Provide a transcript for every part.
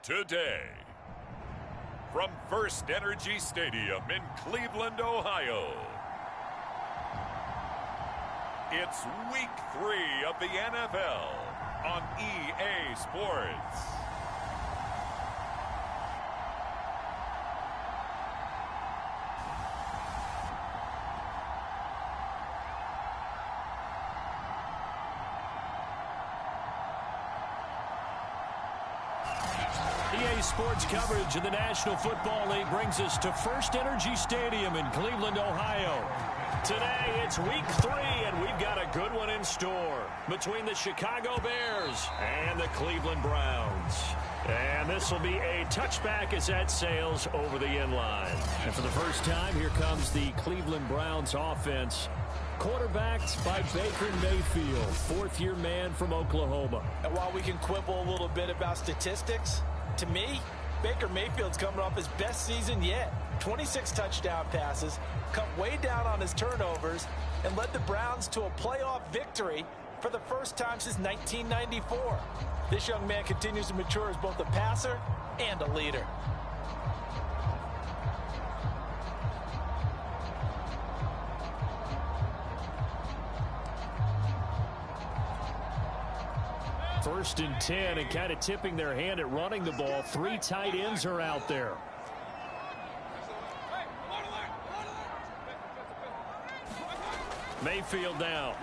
today. From First Energy Stadium in Cleveland, Ohio, it's Week 3 of the NFL on EA Sports. EA Sports coverage of the National Football League brings us to First Energy Stadium in Cleveland, Ohio. Today, it's Week 3, and we've got a good one in store between the Chicago Bears and the Cleveland Browns. And this will be a touchback as that sails over the end line. And for the first time, here comes the Cleveland Browns offense, quarterbacked by Baker Mayfield, fourth-year man from Oklahoma. And while we can quibble a little bit about statistics, to me, Baker Mayfield's coming off his best season yet. 26 touchdown passes, cut way down on his turnovers, and led the Browns to a playoff victory for the first time since 1994. This young man continues to mature as both a passer and a leader. First and 10, and kind of tipping their hand at running the ball. Three tight ends are out there. Mayfield now.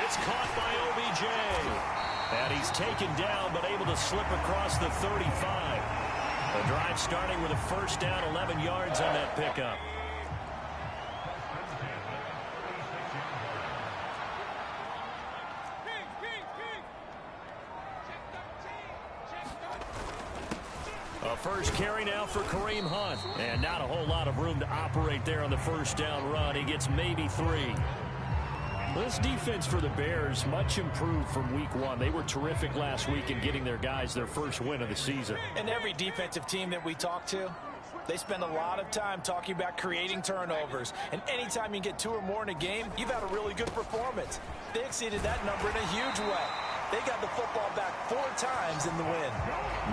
It's caught by OBJ. And he's taken down, but able to slip across the 35. The drive starting with a first down, 11 yards on that pickup. A first carry now for Kareem Hunt. And not a whole lot of room to operate there on the first down run. He gets maybe 3. This defense for the Bears, much improved from Week 1. They were terrific last week in getting their guys their first win of the season. And every defensive team that we talk to, they spend a lot of time talking about creating turnovers. And anytime you get 2 or more in a game, you've had a really good performance. They exceeded that number in a huge way. They got the football back 4 times in the win.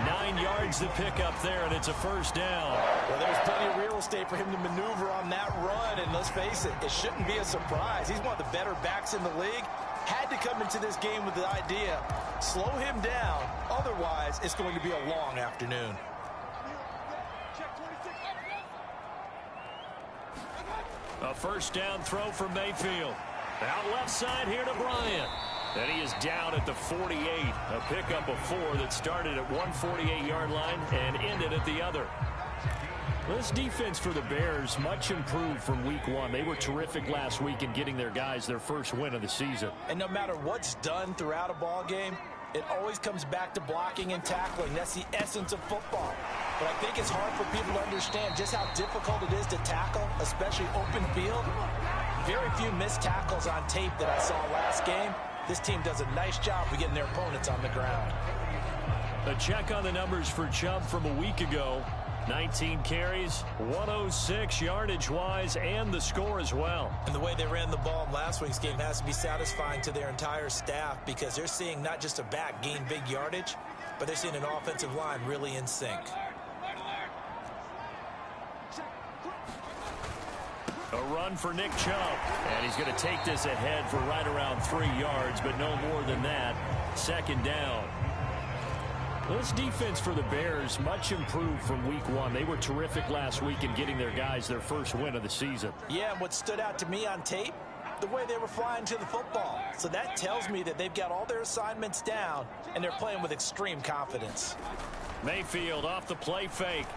9 yards to pick up there, and it's a first down. Well, there's plenty of real estate for him to maneuver on that run, and let's face it, it shouldn't be a surprise. He's one of the better backs in the league. Had to come into this game with the idea, slow him down, otherwise it's going to be a long afternoon. A first down throw for Mayfield. Out left side here to Bryant. And he is down at the 48. A pickup of 4 that started at one 48-yard line and ended at the other. This defense for the Bears, much improved from Week 1. They were terrific last week in getting their guys their first win of the season. And no matter what's done throughout a ball game, it always comes back to blocking and tackling. That's the essence of football. But I think it's hard for people to understand just how difficult it is to tackle, especially open field. Very few missed tackles on tape that I saw last game. This team does a nice job of getting their opponents on the ground. A check on the numbers for Chubb from a week ago. 19 carries, 106 yardage-wise, and the score as well. And the way they ran the ball in last week's game has to be satisfying to their entire staff because they're seeing not just a back gain big yardage, but they're seeing an offensive line really in sync. A run for Nick Chubb. And he's going to take this ahead for right around 3 yards, but no more than that. Second down. This defense for the Bears, much improved from Week 1. They were terrific last week in getting their guys their first win of the season. Yeah, and what stood out to me on tape, the way they were flying to the football. So that tells me that they've got all their assignments down, and they're playing with extreme confidence. Mayfield off the play fake.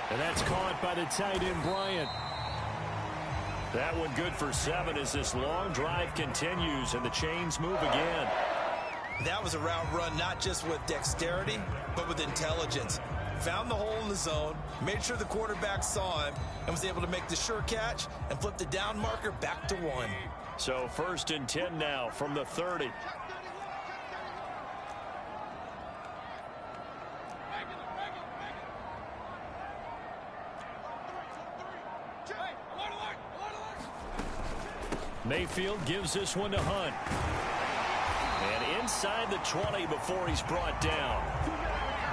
And that's caught by the tight end, Bryant. That one good for 7 as this long drive continues and the chains move again. That was a route run not just with dexterity, but with intelligence. Found the hole in the zone, made sure the quarterback saw him, and was able to make the sure catch and flip the down marker back to 1. So first and 10 now from the 30. Mayfield gives this one to Hunt. And inside the 20 before he's brought down.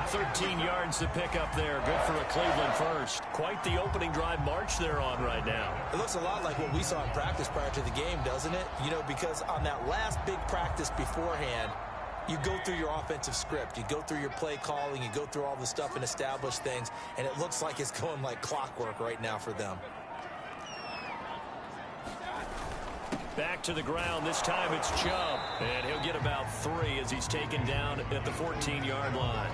13 yards to pick up there. Good for a Cleveland first. Quite the opening drive march they're on right now. It looks a lot like what we saw in practice prior to the game, doesn't it? You know, because on that last big practice beforehand, you go through your offensive script. You go through your play calling. You go through all the stuff and establish things. And it looks like it's going like clockwork right now for them. Back to the ground. This time it's Chubb. And he'll get about 3 as he's taken down at the 14-yard line.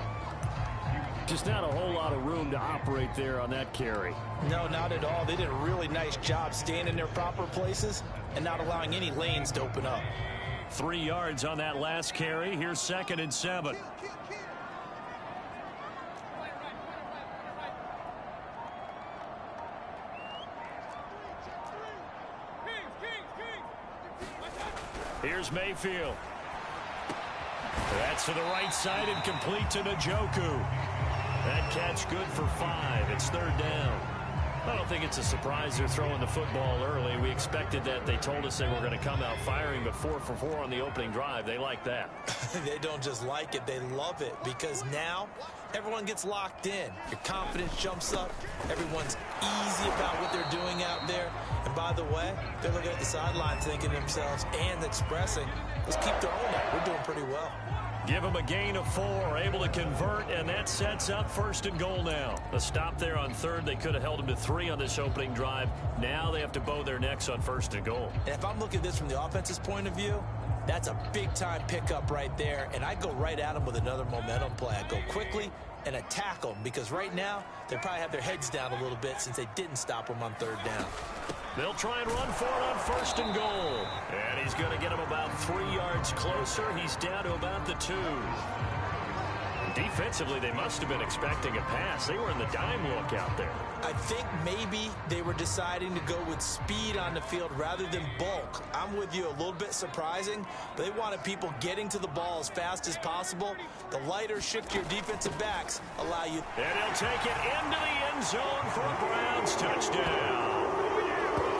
Just not a whole lot of room to operate there on that carry. No, not at all. They did a really nice job staying in their proper places and not allowing any lanes to open up. 3 yards on that last carry. Here's 2nd and 7. Here's Mayfield. That's to the right side and complete to Njoku. That catch good for 5. It's 3rd down. I don't think it's a surprise they're throwing the football early. We expected that. They told us they were going to come out firing, but 4 for 4 on the opening drive. They like that. They don't just like it, they love it, because now everyone gets locked in. Your confidence jumps up. Everyone's easy about what they're doing out there. And by the way, they're looking at the sideline thinking to themselves and expressing, let's keep their own up. We're doing pretty well. Give them a gain of 4, able to convert, and that sets up 1st and goal now. A stop there on 3rd. They could have held them to 3 on this opening drive. Now they have to bow their necks on 1st and goal. And if I'm looking at this from the offense's point of view, that's a big-time pickup right there, and I go right at them with another momentum play. I go quickly and attack them, because right now they probably have their heads down a little bit since they didn't stop them on 3rd down. They'll try and run for it on 1st and goal. And he's going to get him about 3 yards closer. He's down to about the 2. Defensively, they must have been expecting a pass. They were in the dime look out there. I think maybe they were deciding to go with speed on the field rather than bulk. I'm with you, a little bit surprising. But they wanted people getting to the ball as fast as possible. The lighter, shiftier defensive backs allow you. And he'll take it into the end zone for a Browns touchdown.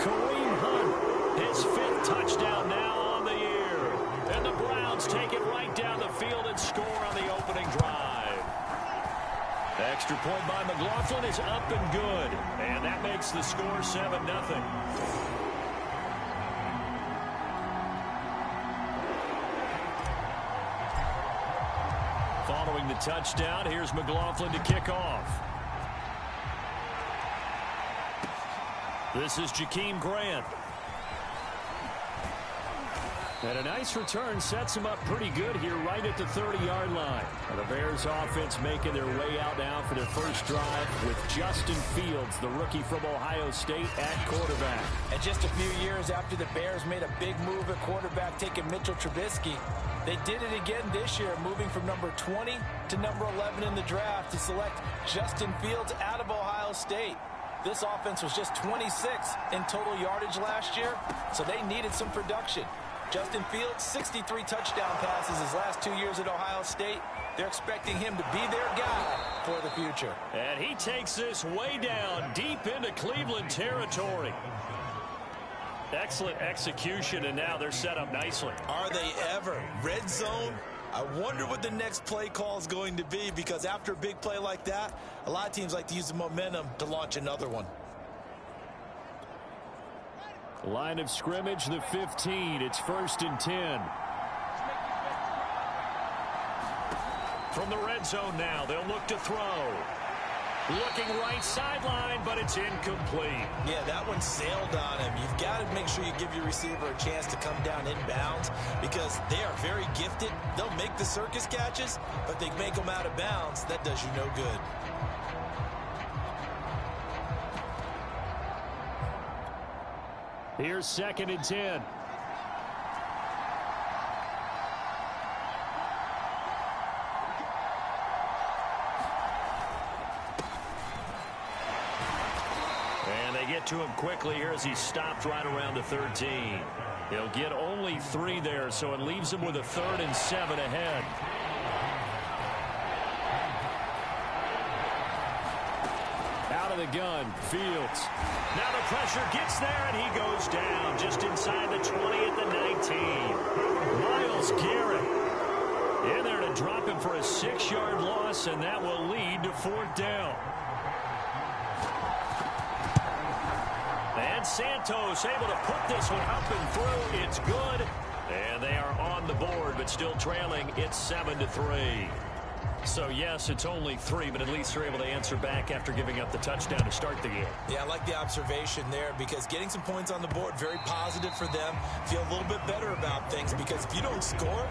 Kareem Hunt, his 5th touchdown now on the year. And the Browns take it right down the field and score on the opening drive. The extra point by McLaughlin is up and good. And that makes the score 7-0. Following the touchdown, here's McLaughlin to kick off. This is Jakeem Grant. And a nice return sets him up pretty good here right at the 30-yard line. And the Bears offense making their way out now for their first drive with Justin Fields, the rookie from Ohio State, at quarterback. And just a few years after the Bears made a big move at quarterback, taking Mitchell Trubisky, they did it again this year, moving from number 20 to number 11 in the draft to select Justin Fields out of Ohio State. This offense was just 26th in total yardage last year, so they needed some production. Justin Fields, 63 touchdown passes his last 2 years at Ohio State. They're expecting him to be their guy for the future. And he takes this way down, deep into Cleveland territory. Excellent execution, and now they're set up nicely. Are they ever? Red zone? I wonder what the next play call is going to be, because after a big play like that, a lot of teams like to use the momentum to launch another one. Line of scrimmage, the 15. It's 1st and 10. From the red zone now, they'll look to throw. Looking right sideline, but it's incomplete. Yeah, that one sailed on him. You've got to make sure you give your receiver a chance to come down inbounds, because they are very gifted. They'll make the circus catches, but they make them out of bounds. That does you no good. Here's 2nd and 10. And they get to him quickly here as he stopped right around the 13. He'll get only 3 there, so it leaves him with a 3rd and 7 ahead. Out out of the gun. Fields. Now the pressure gets there, and he goes down just inside the 20 at the 19. Myles Garrett in there to drop him for a 6-yard loss, and that will lead to 4th down. And Santos able to put this one up and through. It's good. And they are on the board, but still trailing. It's 7-3. So, yes, it's only 3, but at least they're able to answer back after giving up the touchdown to start the game. Yeah, I like the observation there because getting some points on the board, very positive for them. Feel a little bit better about things because if you don't score,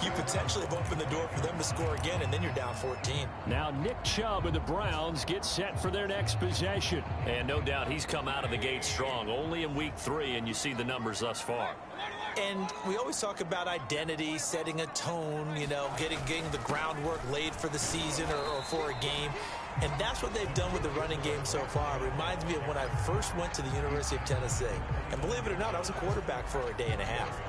you potentially have opened the door for them to score again, and then you're down 14. Now Nick Chubb and the Browns get set for their next possession. And no doubt he's come out of the gate strong, only in week 3, and you see the numbers thus far. And we always talk about identity, setting a tone, you know, getting the groundwork laid for the season or for a game. And that's what they've done with the running game so far. It reminds me of when I first went to the University of Tennessee. And believe it or not, I was a quarterback for a day and a half.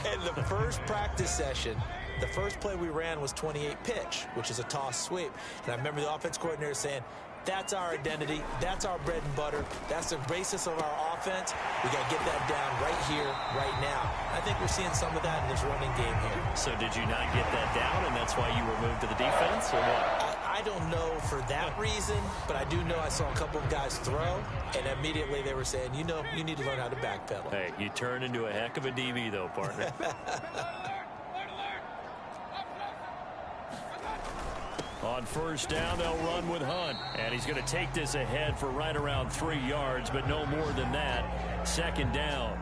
And the first practice session, the first play we ran was 28 pitch, which is a toss sweep. And I remember the offense coordinator saying, that's our identity. That's our bread and butter. That's the basis of our offense. We got to get that down right here, right now. I think we're seeing some of that in this running game here. So did you not get that down, and that's why you were moved to the defense, or what? I don't know for that reason, but I do know I saw a couple of guys throw, and immediately they were saying, you know, you need to learn how to backpedal. Hey, you turn into a heck of a DB, though, partner. On first down, they'll run with Hunt. And he's going to take this ahead for right around 3 yards, but no more than that. 2nd down.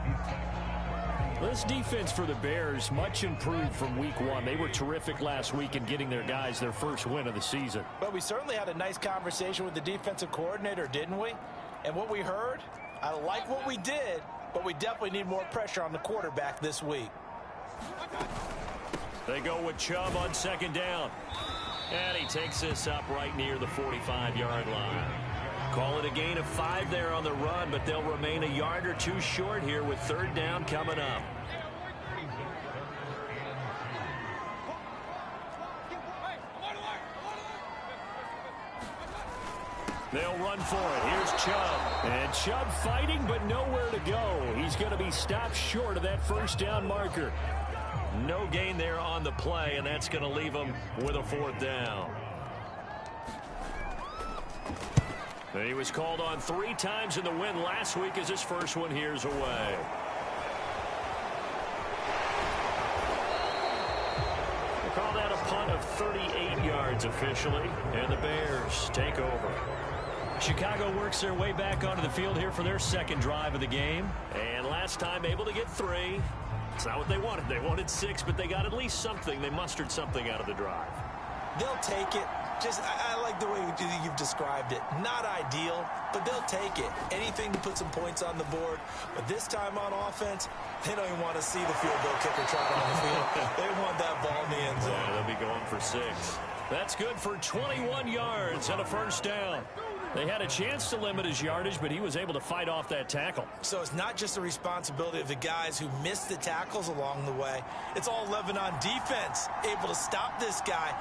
This defense for the Bears, much improved from week 1. They were terrific last week in getting their guys their first win of the season. But we certainly had a nice conversation with the defensive coordinator, didn't we? And what we heard, I like what we did, but we definitely need more pressure on the quarterback this week. They go with Chubb on 2nd down. And he takes this up right near the 45-yard line. Call it a gain of 5 there on the run, but they'll remain a yard or 2 short here with 3rd down coming up. They'll run for it. Here's Chubb. And Chubb fighting, but nowhere to go. He's going to be stopped short of that 1st down marker. No gain there on the play, and that's going to leave him with a 4th down. And he was called on 3 times in the win last week as his first one here's away. They call that a punt of 38 yards officially, and the Bears take over. Chicago works their way back onto the field here for their 2nd drive of the game. And last time able to get 3. It's not what they wanted. They wanted 6, but they got at least something. They mustered something out of the drive. They'll take it. I like the way you've described it. Not ideal, but they'll take it. Anything to put some points on the board. But this time on offense, they don't even want to see the field goal kicker trotting on the field. They want that ball in the end zone. Yeah, they'll be going for 6. That's good for 21 yards and a 1st down. They had a chance to limit his yardage, but he was able to fight off that tackle. So it's not just the responsibility of the guys who missed the tackles along the way. It's all Lebanon defense, able to stop this guy,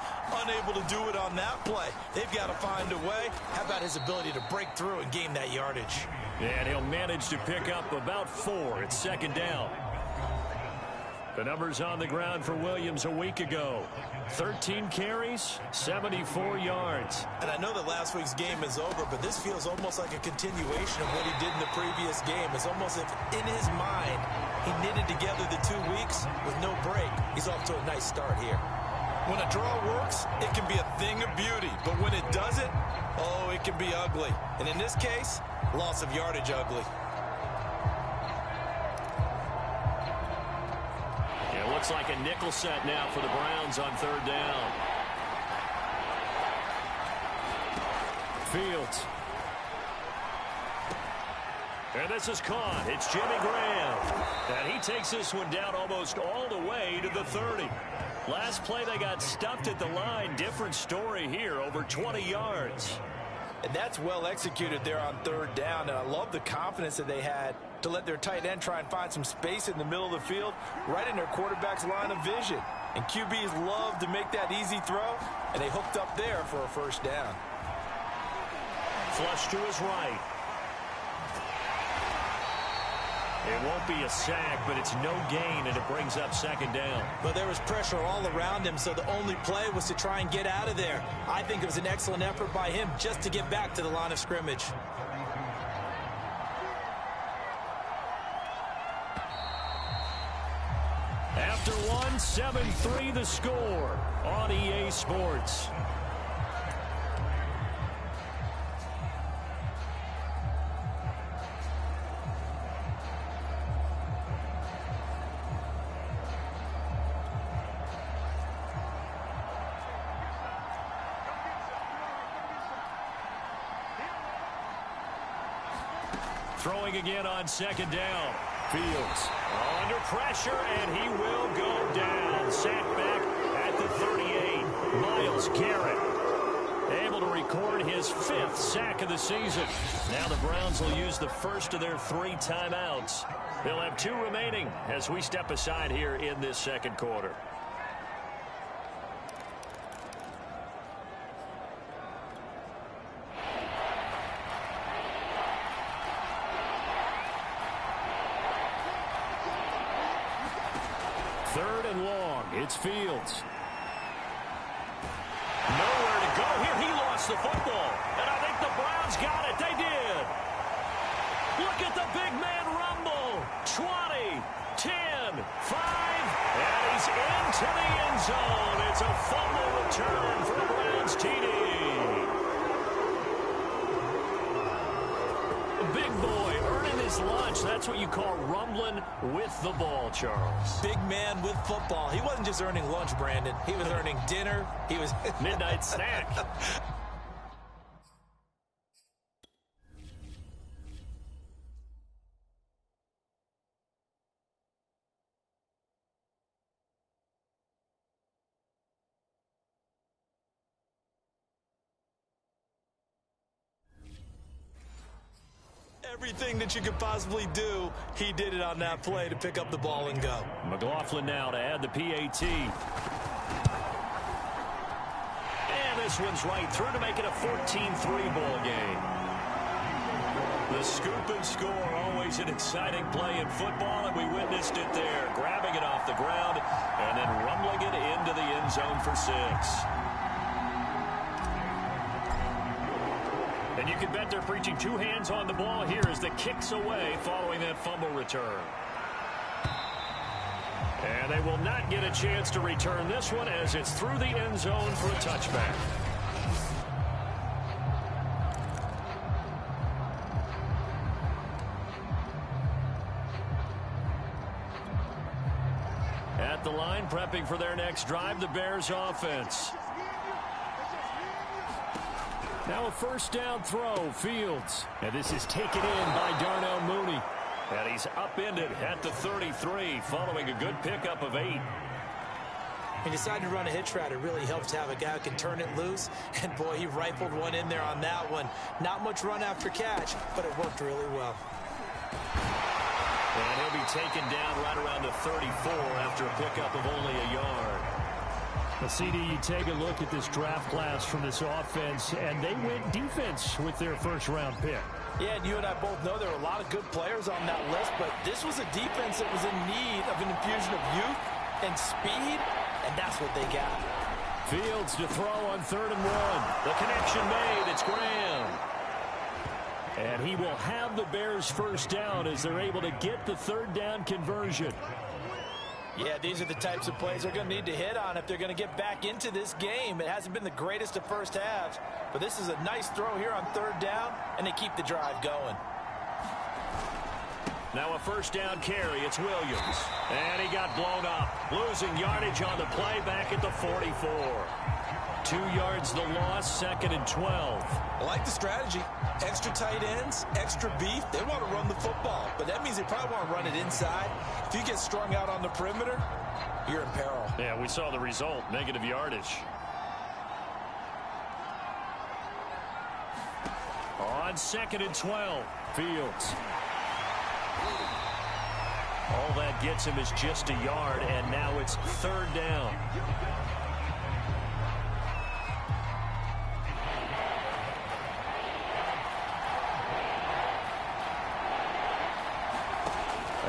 unable to do it on that play. They've got to find a way. How about his ability to break through and gain that yardage? And he'll manage to pick up about 4. It's 2nd down. The numbers on the ground for Williams a week ago. 13 carries, 74 yards. And I know that last week's game is over, but this feels almost like a continuation of what he did in the previous game. It's almost as if in his mind, he knitted together the 2 weeks with no break. He's off to a nice start here. When a draw works, it can be a thing of beauty. But when it doesn't, oh, it can be ugly. And in this case, loss of yardage ugly. Looks like a nickel set now for the Browns on 3rd down. Fields. And this is caught. It's Jimmy Graham. And he takes this one down almost all the way to the 30. Last play they got stuffed at the line. Different story here, over 20 yards. And that's well executed there on 3rd down. And I love the confidence that they had to let their tight end try and find some space in the middle of the field, right in their quarterback's line of vision. And QBs love to make that easy throw, and they hooked up there for a 1st down. Flush to his right. It won't be a sack, but it's no gain, and it brings up second down. But there was pressure all around him, so the only play was to try and get out of there. I think it was an excellent effort by him just to get back to the line of scrimmage. After one, 7-3 the score on EA Sports. Throwing again on second down. Fields under pressure, and he will go down. Sacked back at the 38. Myles Garrett able to record his 5th sack of the season. Now the Browns will use the first of their 3 timeouts. They'll have 2 remaining as we step aside here in this second quarter. Third and long. It's Fields. Nowhere to go here. He lost the football. And I think the Browns got it. They did. Look at the big man rumble. 20, 10, 5. And he's into the end zone. It's a fumble return for the Browns TD. Big boy earning his lunch. That's what you call rumbling with the ball, Charles. Big man with football. He wasn't just earning lunch, Brandon. He was earning dinner. He was midnight snack. Everything that you could possibly do, he did it on that play to pick up the ball and go. McLaughlin now to add the PAT. And this one's right through to make it a 14-3 ball game. The scoop and score, always an exciting play in football, and we witnessed it there. Grabbing it off the ground and then rumbling it into the end zone for 6. And you can bet they're preaching 2 hands on the ball here as the kick's away following that fumble return. And they will not get a chance to return this one as it's through the end zone for a touchback. At the line, prepping for their next drive, the Bears offense. Now a first down throw, Fields. And this is taken in by Darnell Mooney. And he's upended at the 33 following a good pickup of 8. He decided to run a hitch route. It really helps to have a guy who can turn it loose. And, boy, he rifled one in there on that one. Not much run after catch, but it worked really well. And he'll be taken down right around the 34 after a pickup of only a yard. Well, CD, you take a look at this draft class from this offense, and they went defense with their first-round pick. Yeah, and you and I both know there are a lot of good players on that list, but this was a defense that was in need of an infusion of youth and speed, and that's what they got. Fields to throw on 3rd and 1. The connection made. It's Graham. And he will have the Bears first down as they're able to get the 3rd down conversion. Yeah, these are the types of plays they're going to need to hit on if they're going to get back into this game. It hasn't been the greatest of first halves, but this is a nice throw here on 3rd down, and they keep the drive going. Now a first down carry. It's Williams. And he got blown up. Losing yardage on the play back at the 44. 2 yards the loss, 2nd and 12. I like the strategy. Extra tight ends, extra beef. They want to run the football, but that means they probably want to run it inside. If you get strung out on the perimeter, you're in peril. Yeah, we saw the result, negative yardage. On 2nd and 12, Fields. All that gets him is just a yard, and now it's 3rd down.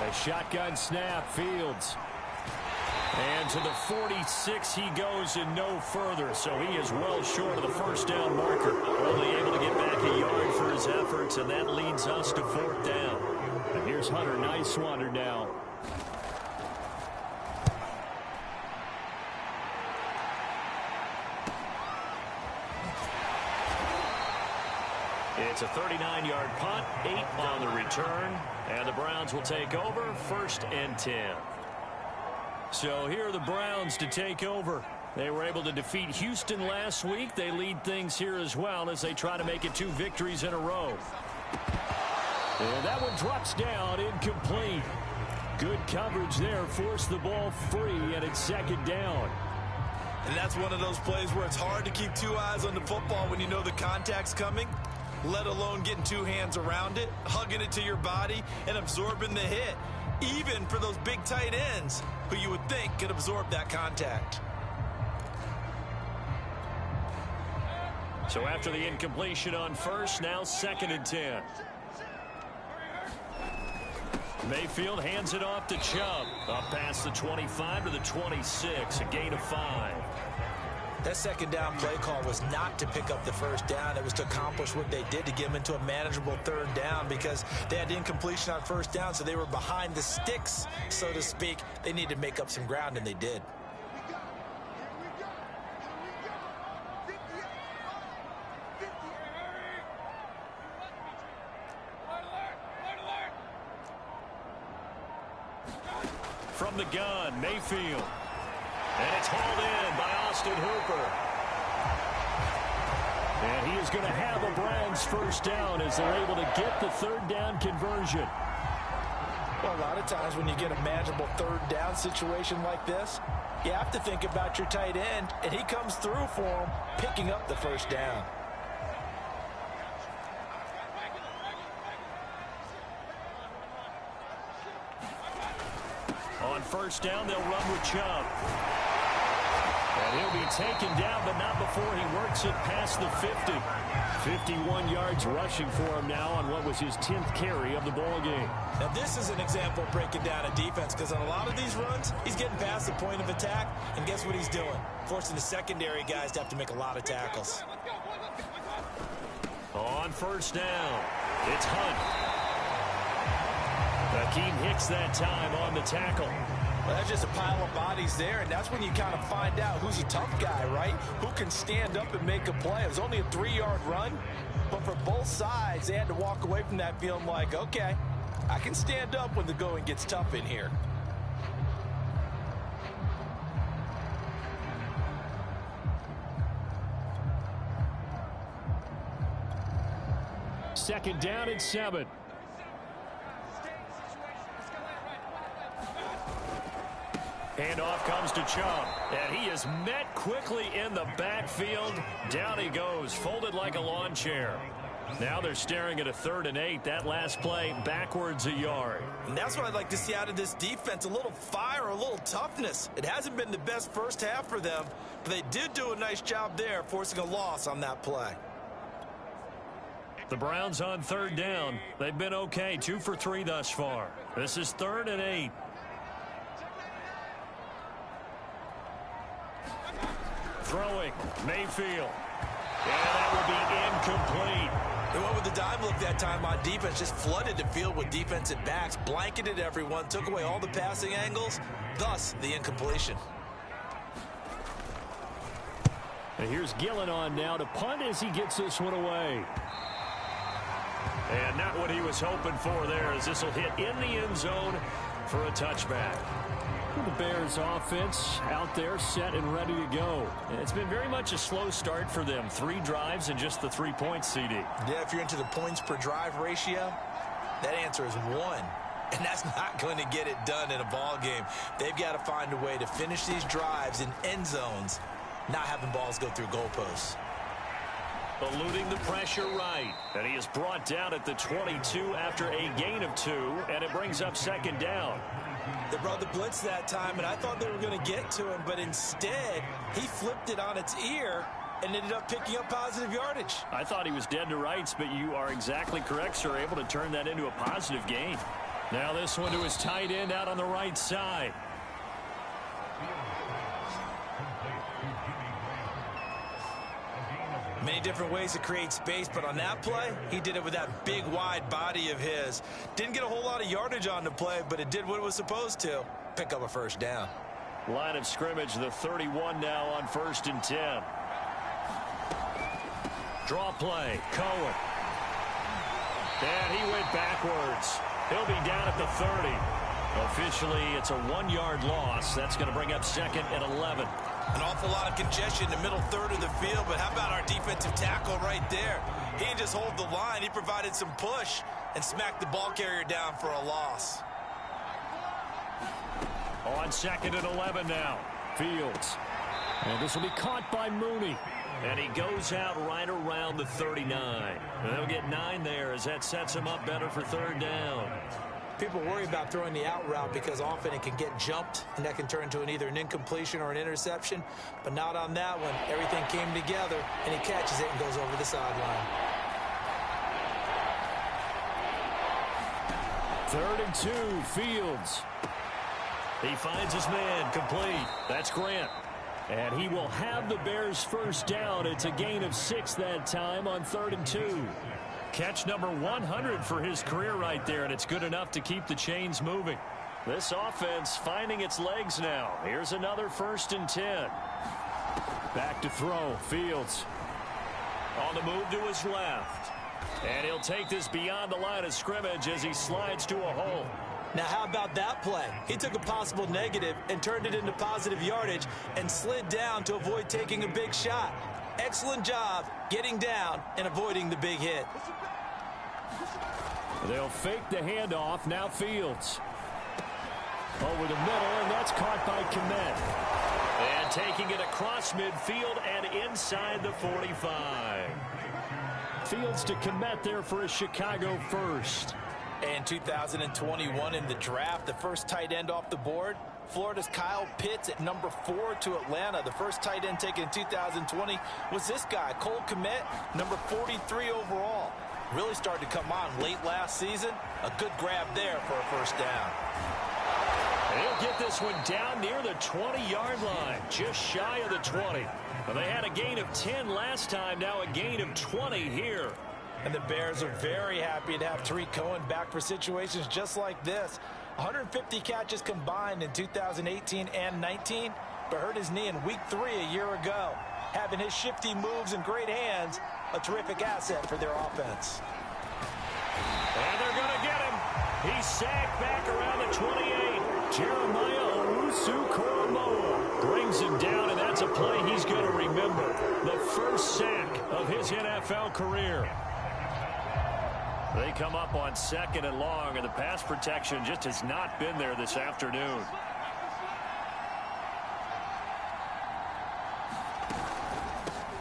A shotgun snap, Fields. And to the 46 he goes and no further, so he is well short of the first down marker. Only able to get back a yard for his efforts, and that leads us to 4th down. And here's Hunter Nicewander now. It's a 39-yard punt, 8 on the return, and the Browns will take over, 1st and 10. So here are the Browns to take over. They were able to defeat Houston last week. They lead things here as well as they try to make it 2 victories in a row. And that one drops down, incomplete. Good coverage there, forced the ball free, and it's 2nd down. And that's one of those plays where it's hard to keep 2 eyes on the football when you know the contact's coming, let alone getting 2 hands around it, hugging it to your body, and absorbing the hit. Even for those big tight ends who you would think could absorb that contact. So after the incompletion on first, now 2nd and 10. Mayfield hands it off to Chubb. Up past the 25 to the 26, a gain of 5. That 2nd down play call was not to pick up the 1st down. It was to accomplish what they did to get them into a manageable 3rd down because they had incompletion on 1st down, so they were behind the sticks, so to speak. They needed to make up some ground, and they did. From the gun, Mayfield. And it's hauled in by Austin Hooper. And he is going to have a Browns 1st down as they're able to get the 3rd down conversion. Well, a lot of times when you get a manageable 3rd down situation like this, you have to think about your tight end, and he comes through for him, picking up the 1st down. On 1st down, they'll run with Chubb. And he'll be taken down, but not before he works it past the 50. 51 yards rushing for him now on what was his 10th carry of the ball game. Now, this is an example of breaking down a defense because on a lot of these runs, he's getting past the point of attack, and guess what he's doing? Forcing the secondary guys to have to make a lot of tackles. On 1st down, it's Hunt. Akeem Hicks that time on the tackle. Well, that's just a pile of bodies there, and that's when you kind of find out who's a tough guy, right? Who can stand up and make a play. It was only a 3-yard run, but for both sides, they had to walk away from that feeling like, okay, I can stand up when the going gets tough in here. Second down and 7. Handoff comes to Chubb, and he is met quickly in the backfield. Down he goes, folded like a lawn chair. Now they're staring at a 3rd and 8. That last play backwards a yard. And that's what I'd like to see out of this defense, a little fire, a little toughness. It hasn't been the best first half for them, but they did do a nice job there, forcing a loss on that play. The Browns on 3rd down. They've been okay, 2 for 3 thus far. This is 3rd and 8. Throwing, Mayfield. And that will be incomplete. They went with the dime look that time on defense, just flooded the field with defensive backs, blanketed everyone, took away all the passing angles, thus the incompletion. And here's Gillen on now to punt as he gets this one away. And not what he was hoping for there, as this will hit in the end zone for a touchback. The Bears offense out there set and ready to go. It's been very much a slow start for them. 3 drives and just the 3 points, CD. Yeah, if you're into the points per drive ratio, that answer is 1. And that's not going to get it done in a ball game. They've got to find a way to finish these drives in end zones, not having balls go through goalposts. Eluding the pressure right. And he is brought down at the 22 after a gain of 2, and it brings up 2nd down. They brought the blitz that time, and I thought they were going to get to him, but instead, he flipped it on its ear and ended up picking up positive yardage. I thought he was dead to rights, but you are exactly correct, sir. Able to turn that into a positive gain. Now this one to his tight end out on the right side. Many different ways to create space, but on that play, he did it with that big, wide body of his. Didn't get a whole lot of yardage on the play, but it did what it was supposed to. Pick up a first down. Line of scrimmage, the 31 now on 1st and 10. Draw play, Cohen. And he went backwards. He'll be down at the 30. Officially, it's a 1-yard loss. That's going to bring up 2nd and 11. An awful lot of congestion in the middle third of the field, but how about our defensive tackle right there? He didn't just hold the line. He provided some push and smacked the ball carrier down for a loss. On 2nd and 11 now. Fields. And this will be caught by Mooney. And he goes out right around the 39. They'll get 9 there as that sets him up better for 3rd down. People worry about throwing the out route because often it can get jumped, and that can turn into either an incompletion or an interception. But not on that one. Everything came together, and he catches it and goes over the sideline. 3rd and 2, Fields. He finds his man, complete. That's Grant. And he will have the Bears' first down. It's a gain of 6 that time on 3rd and 2. Catch number 100 for his career right there, and it's good enough to keep the chains moving. This offense finding its legs now. Here's another 1st and 10. Back to throw, Fields. On the move to his left. And he'll take this beyond the line of scrimmage as he slides to a hole. Now, how about that play? He took a possible negative and turned it into positive yardage and slid down to avoid taking a big shot. Excellent job getting down and avoiding the big hit. They'll fake the handoff. Now Fields. Over the middle, and that's caught by Kmet. And taking it across midfield and inside the 45. Fields to Kmet there for a Chicago first. And 2021 in the draft, the first tight end off the board, Florida's Kyle Pitts at number 4 to Atlanta. The first tight end taken in 2020 was this guy, Cole Kmet, number 43 overall. Really started to come on late last season. A good grab there for a first down. And he'll get this one down near the 20-yard line, just shy of the 20. Well, they had a gain of 10 last time, now a gain of 20 here. And the Bears are very happy to have Tariq Cohen back for situations just like this. 150 catches combined in 2018 and 19, but hurt his knee in week 3 a year ago. Having his shifty moves and great hands, a terrific asset for their offense. And they're going to get him. He's sacked back around the 28. Jeremiah Owusu-Koramoah brings him down, and that's a play he's going to remember. The first sack of his NFL career. They come up on 2nd and long, and the pass protection just has not been there this afternoon.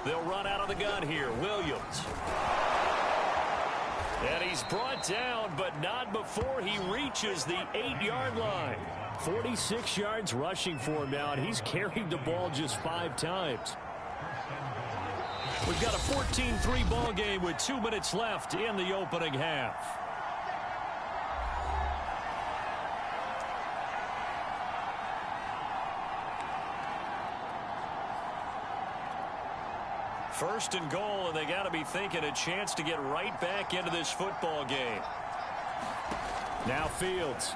They'll run out of the gun here. Williams. And he's brought down, but not before he reaches the 8-yard line. 46 yards rushing for him now, and he's carried the ball just 5 times. We've got a 14-3 ball game with 2 minutes left in the opening half. First and goal, and they got to be thinking a chance to get right back into this football game. Now Fields.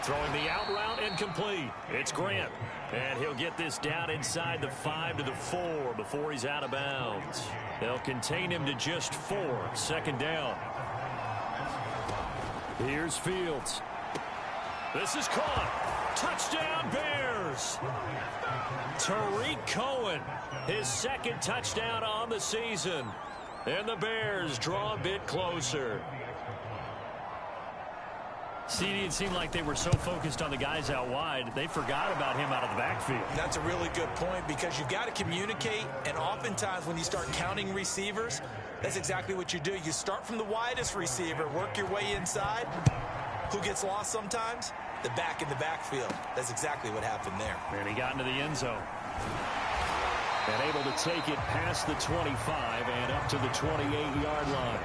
Throwing the out route incomplete. It's Grant. And he'll get this down inside the 5 to the 4 before he's out of bounds. They'll contain him to just 4. 2nd down. Here's Fields. This is caught. Touchdown Bears. Tariq Cohen, his 2nd touchdown on the season. And the Bears draw a bit closer. CD, it seemed like they were so focused on the guys out wide, they forgot about him out of the backfield. That's a really good point because you've got to communicate, and oftentimes when you start counting receivers, that's exactly what you do. You start from the widest receiver, work your way inside. Who gets lost sometimes? The back in the backfield. That's exactly what happened there. And he got into the end zone. And able to take it past the 25 and up to the 28-yard line.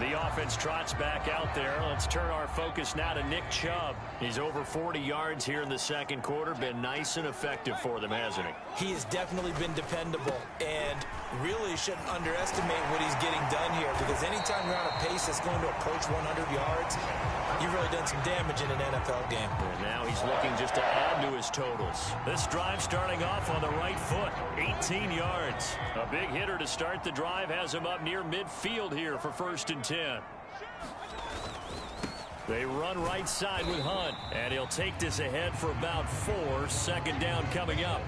The offense trots back out there. Let's turn our focus now to Nick Chubb. He's over 40 yards here in the second quarter. Been nice and effective for them, hasn't he? He has definitely been dependable, and really shouldn't underestimate what he's getting done here, because anytime you're on a pace that's going to approach 100 yards, you've really done some damage in an NFL game. And now he's looking just to add to his totals. This drive starting off on the right foot, 18 yards. A big hitter to start the drive has him up near midfield here for 1st and 10. They run right side with Hunt, and he'll take this ahead for about 4. 2nd down coming up.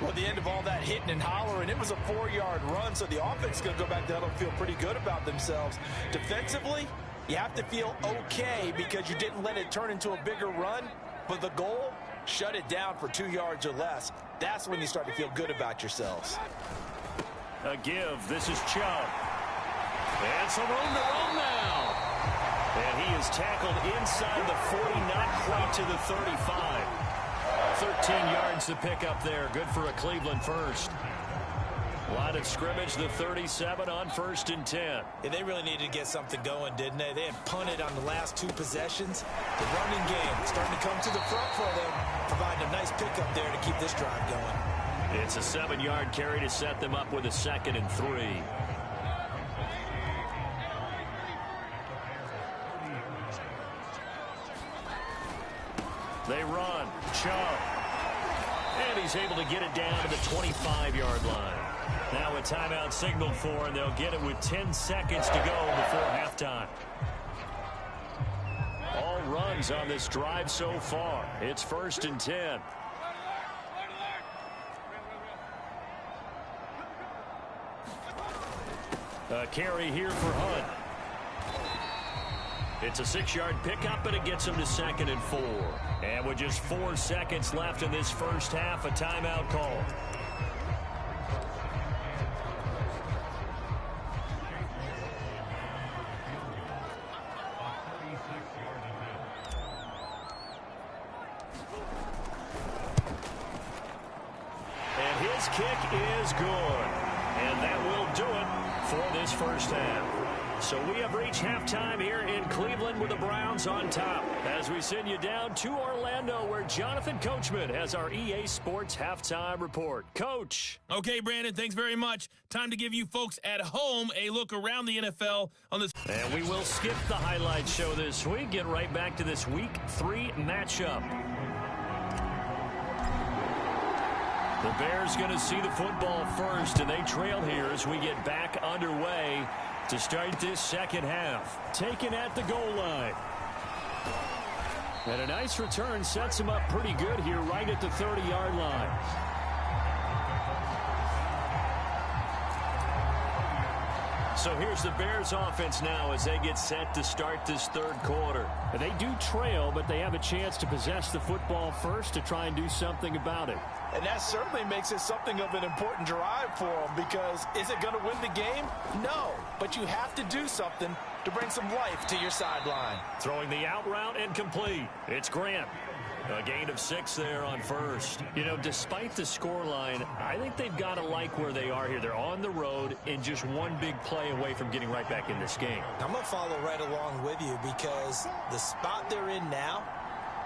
Well, at the end of all that hitting and hollering, it was a 4-yard run, so the offense is going to go back down and feel pretty good about themselves. Defensively, you have to feel okay because you didn't let it turn into a bigger run, but the goal, shut it down for 2 yards or less. That's when you start to feel good about yourselves. A give. This is Chubb. And some room to run now. And he is tackled inside the 40, not quite to the 35. 13 yards to pick up there. Good for a Cleveland first. Line of scrimmage, the 37 on 1st and 10. Yeah, they really needed to get something going, didn't they? They had punted on the last 2 possessions. The running game starting to come to the front for them, providing a nice pickup there to keep this drive going. It's a 7-yard carry to set them up with a 2nd and 3. They run. Chubb. And he's able to get it down to the 25-yard line. Now a timeout signaled for, and they'll get it with 10 seconds to go before halftime. All runs on this drive so far. It's 1st and 10. A carry here for Hunt. It's a 6-yard pickup, and it gets him to 2nd and 4. And with just 4 seconds left in this first half, a timeout call. And his kick is good. And that will do it for this first half. So we have reached halftime here in Cleveland with the Browns on top, as we send you down to Orlando, where Jonathan Coachman has our EA Sports halftime report. Coach. Okay, Brandon, thanks very much. Time to give you folks at home a look around the NFL on this. And we will skip the highlight show this week. Get right back to this Week 3 matchup. The Bears going to see the football first, and they trail here as we get back underway to start this second half. Taken at the goal line. And a nice return sets him up pretty good here right at the 30-yard line. So here's the Bears offense now as they get set to start this third quarter. They do trail, but they have a chance to possess the football first to try and do something about it. And that certainly makes it something of an important drive for them, because is it going to win the game? No, but you have to do something to bring some life to your sideline. Throwing the out route and complete. It's Grant. A gain of 6 there on first. You know, despite the scoreline, I think they've got to like where they are here. They're on the road and just one big play away from getting right back in this game. I'm going to follow right along with you, because the spot they're in now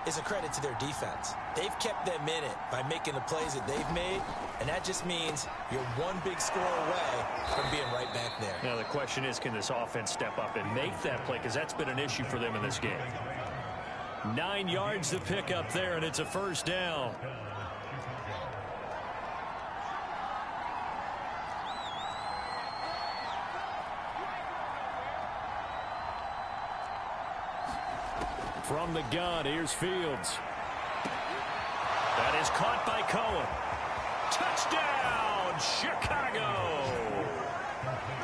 is a credit to their defense. They've kept them in it by making the plays that they've made, and that just means you're one big score away from being right back there. Now the question is, can this offense step up and make that play? Because that's been an issue for them in this game. 9 yards to pick up there, and it's a first down. From the gun, here's Fields. That is caught by Cohen. Touchdown, Chicago!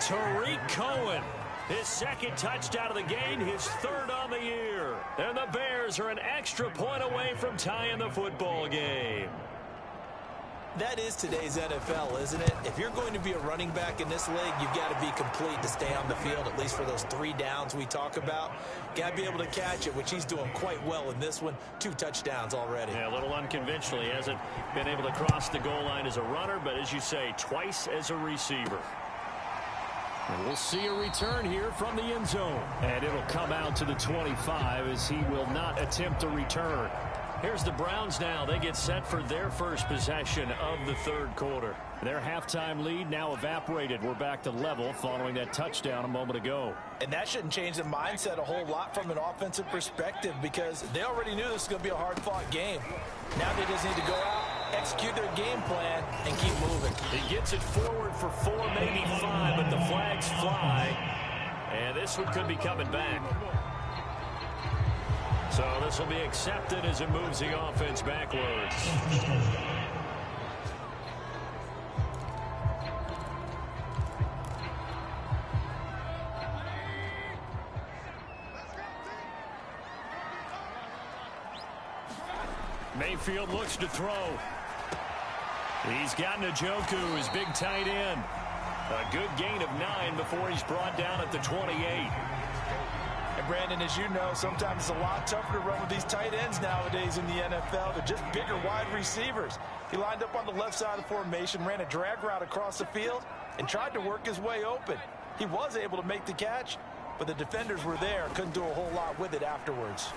Tariq Cohen, his second touchdown of the game, his third on the year. And the Bears are an extra point away from tying the football game. That is today's NFL, isn't it? If you're going to be a running back in this league, you've got to be complete to stay on the field, at least for those 3 downs we talk about. Got to be able to catch it, which he's doing quite well in this one. 2 touchdowns already. Yeah, a little unconventional. He hasn't been able to cross the goal line as a runner, but as you say, twice as a receiver. And we'll see a return here from the end zone. And it'll come out to the 25 as he will not attempt a return. Here's the Browns now. They get set for their first possession of the third quarter. Their halftime lead now evaporated. We're back to level following that touchdown a moment ago. And that shouldn't change the mindset a whole lot from an offensive perspective because they already knew this was going to be a hard-fought game. Now they just need to go out, execute their game plan, and keep moving. He gets it forward for 4, maybe 5, but the flags fly. And this one could be coming back. So this will be accepted as it moves the offense backwards. Mayfield looks to throw. He's got Njoku, his big tight end. A good gain of 9 before he's brought down at the 28. And Brandon, as you know, sometimes it's a lot tougher to run with these tight ends nowadays in the NFL. They're just bigger wide receivers. He lined up on the left side of the formation, ran a drag route across the field, and tried to work his way open. He was able to make the catch, but the defenders were there, couldn't do a whole lot with it afterwards.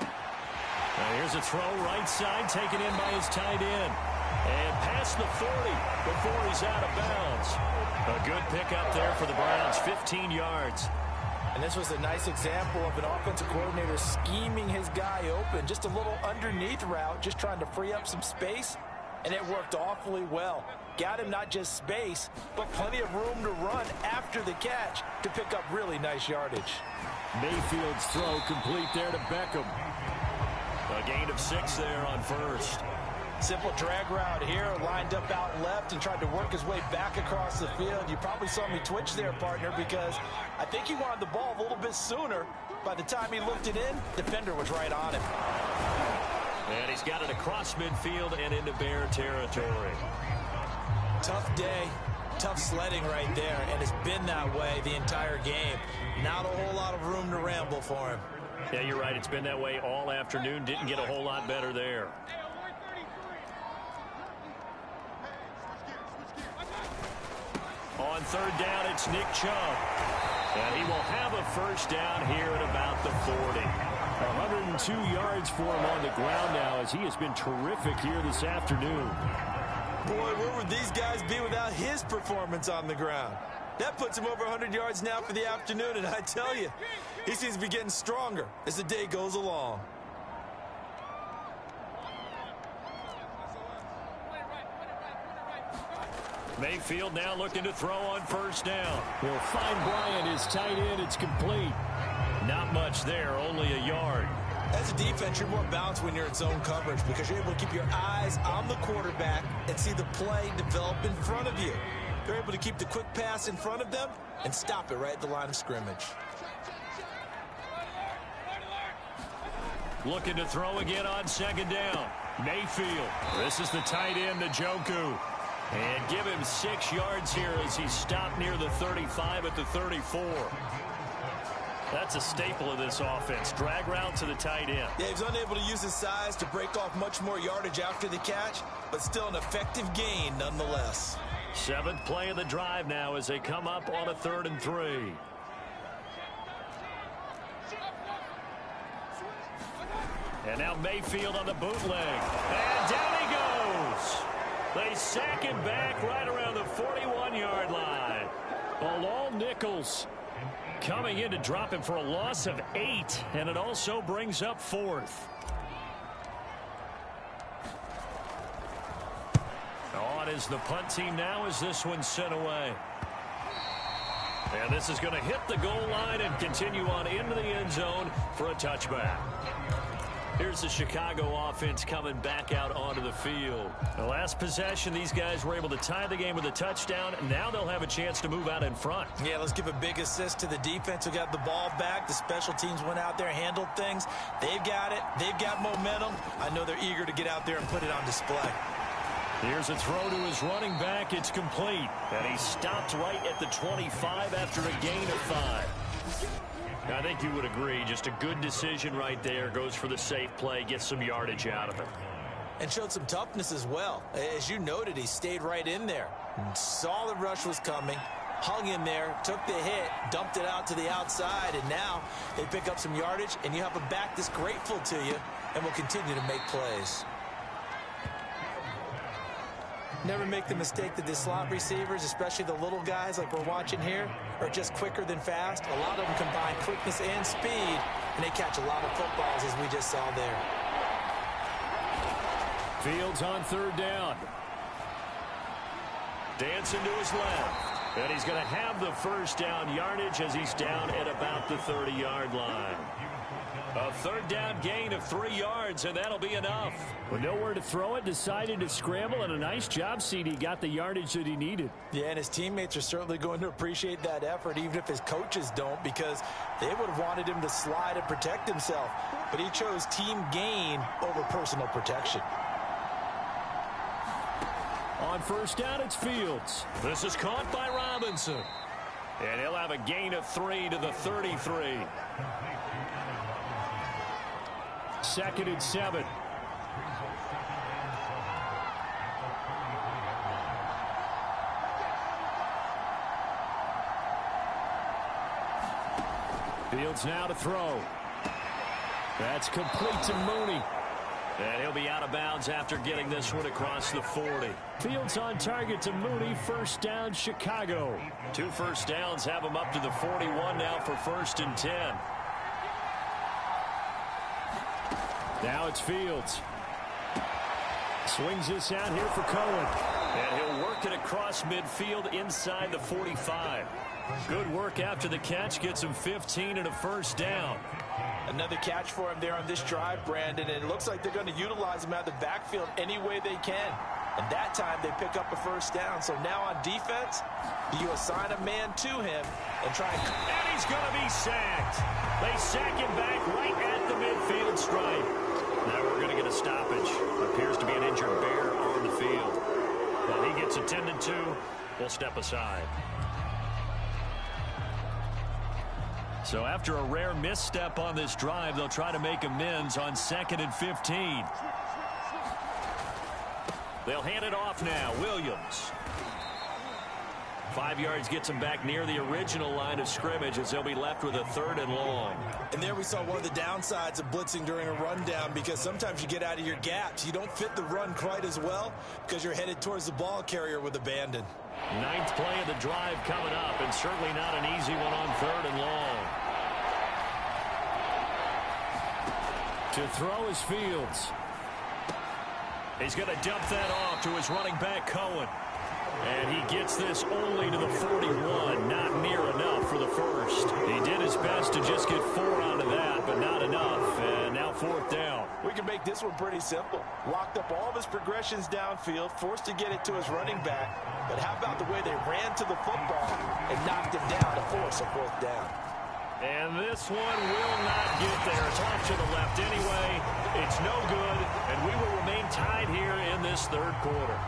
Now here's a throw right side taken in by his tight end. And past the 40 before he's out of bounds. A good pickup there for the Browns, 15 yards. And this was a nice example of an offensive coordinator scheming his guy open. Just a little underneath route, just trying to free up some space. And it worked awfully well. Got him not just space, but plenty of room to run after the catch to pick up really nice yardage. Mayfield's throw complete there to Beckham. A gain of 6 there on first. Simple drag route here, lined up out left and tried to work his way back across the field. You probably saw me twitch there, partner, because I think he wanted the ball a little bit sooner. By the time he looked it in, defender was right on him. And he's got it across midfield and into Bear territory. Tough day, tough sledding right there, and it's been that way the entire game. Not a whole lot of room to ramble for him. Yeah, you're right. It's been that way all afternoon. Didn't get a whole lot better there. On third down, it's Nick Chubb. And he will have a first down here at about the 40. 102 yards for him on the ground now as he has been terrific here this afternoon. Boy, where would these guys be without his performance on the ground? That puts him over 100 yards now for the afternoon, and I tell you, he seems to be getting stronger as the day goes along. Mayfield now looking to throw on first down. He'll find Bryant, his tight end. It's complete. Not much there, only a yard. As a defense, you're more balanced when you're in zone coverage because you're able to keep your eyes on the quarterback and see the play develop in front of you. They're able to keep the quick pass in front of them and stop it right at the line of scrimmage. Looking to throw again on second down. Mayfield. This is the tight end, Njoku. And give him 6 yards here as he stopped near the 35 at the 34. That's a staple of this offense. Drag route to the tight end. Yeah, he was unable to use his size to break off much more yardage after the catch, but still an effective gain nonetheless. 7th play of the drive now as they come up on a 3rd and 3. And now Mayfield on the bootleg. And down he goes. They sack him back right around the 41-yard line. Bilal Nichols coming in to drop him for a loss of 8, and it also brings up 4th. On is the punt team now as this one's sent away. And this is going to hit the goal line and continue on into the end zone for a touchback. Here's the Chicago offense coming back out onto the field. The last possession, these guys were able to tie the game with a touchdown. Now they'll have a chance to move out in front. Yeah, let's give a big assist to the defense who got the ball back. The special teams went out there, handled things. They've got it. They've got momentum. I know they're eager to get out there and put it on display. Here's a throw to his running back. It's complete. And he stopped right at the 25 after a gain of 5. I think you would agree. Just a good decision right there. Goes for the safe play. Gets some yardage out of it. And showed some toughness as well. As you noted, he stayed right in there. Saw the rush was coming. hung in there, took the hit, dumped it out to the outside, and now they pick up some yardage, and you have a back that's grateful to you and will continue to make plays. Never make the mistake that the slot receivers, especially the little guys like we're watching here, are just quicker than fast. A lot of them combine quickness and speed, and they catch a lot of footballs, as we just saw there. Fields on third down. Dancing to his left. And he's going to have the first down yardage as he's down at about the 30-yard line. A third down gain of 3 yards, and that'll be enough. With nowhere to throw it, decided to scramble, and a nice job, CD. Got the yardage that he needed. Yeah, and his teammates are certainly going to appreciate that effort, even if his coaches don't, because they would have wanted him to slide and protect himself. But he chose team gain over personal protection. On first down, it's Fields. This is caught by Robinson. And he'll have a gain of 3 to the 33. 2nd and 7. Fields now to throw. That's complete to Mooney. And he'll be out of bounds after getting this one across the 40. Fields on target to Mooney. First down, Chicago. 2 first downs have him up to the 41 now for 1st and 10. Now it's Fields. Swings this out here for Cohen. And he'll work it across midfield inside the 45. Good work after the catch. Gets him 15 and a first down. Another catch for him there on this drive, Brandon, and it looks like they're going to utilize him out of the backfield any way they can. And that time they pick up a first down. So now on defense, you assign a man to him and try and... And he's going to be sacked. They sack him back right at the midfield stripe. Now we're going to get a stoppage. Appears to be an injured bear on the field. Well, he gets attended to. We'll step aside. So after a rare misstep on this drive, they'll try to make amends on 2nd and 15. They'll hand it off now. Williams. 5 yards gets him back near the original line of scrimmage as they'll be left with a 3rd and long. And there we saw one of the downsides of blitzing during a rundown, because sometimes you get out of your gaps. You don't fit the run quite as well because you're headed towards the ball carrier with abandon. 9th play of the drive coming up, and certainly not an easy one on 3rd and long. To throw is Fields. He's going to dump that off to his running back, Cohen. And he gets this only to the 41, not near enough for the first. He did his best to just get 4 out of that, but not enough. And now 4th down. We can make this one pretty simple. Locked up all of his progressions downfield, forced to get it to his running back. But how about the way they ran to the football and knocked him down to force a 4th down? And this one will not get there. It's off to the left anyway. It's no good, and we will remain tied here in this 3rd quarter.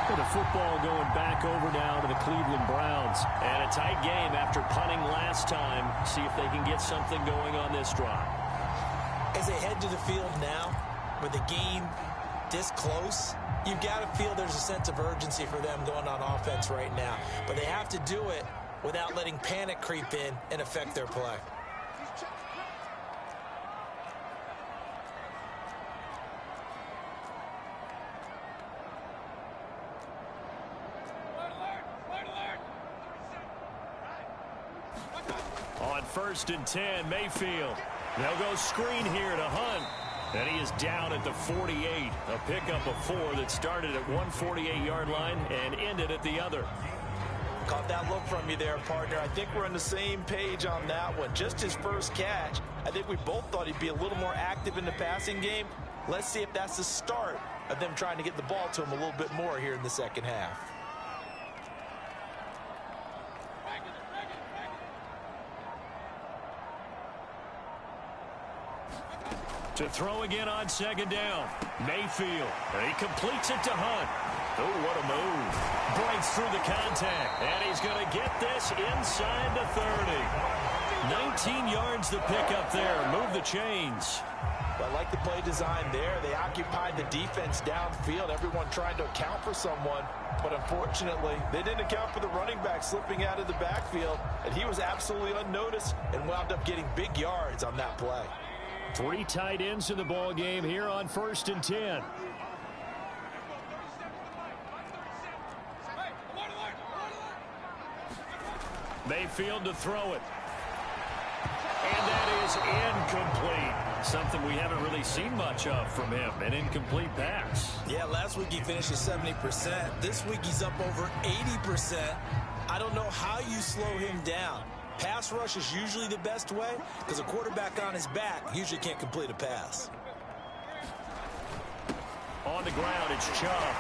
The football going back over now to the Cleveland Browns. And a tight game after punting last time. See if they can get something going on this drive. As they head to the field now, with the game this close, you've got to feel there's a sense of urgency for them going on offense right now. But they have to do it without letting panic creep in and affect their play. On 1st and 10, Mayfield. They'll go screen here to Hunt. And he is down at the 48. A pickup of 4 that started at one 48-yard line and ended at the other. Caught that look from you there, partner. I think we're on the same page on that one. Just his first catch. I think we both thought he'd be a little more active in the passing game. Let's see if that's the start of them trying to get the ball to him a little bit more here in the second half. To throw again on 2nd down. Mayfield. And he completes it to Hunt. Oh, what a move. Breaks through the contact. And he's going to get this inside the 30. 18 yards to pick up there. Move the chains. I like the play design there. They occupied the defense downfield, everyone trying to account for someone. But unfortunately, they didn't account for the running back slipping out of the backfield, and he was absolutely unnoticed and wound up getting big yards on that play. 3 tight ends in the ball game here on 1st and 10. Mayfield to throw it. And that is incomplete. Something we haven't really seen much of from him, an incomplete pass. Yeah, last week he finished at 70%. This week he's up over 80%. I don't know how you slow him down. Pass rush is usually the best way because a quarterback on his back usually can't complete a pass. On the ground, it's Chubb.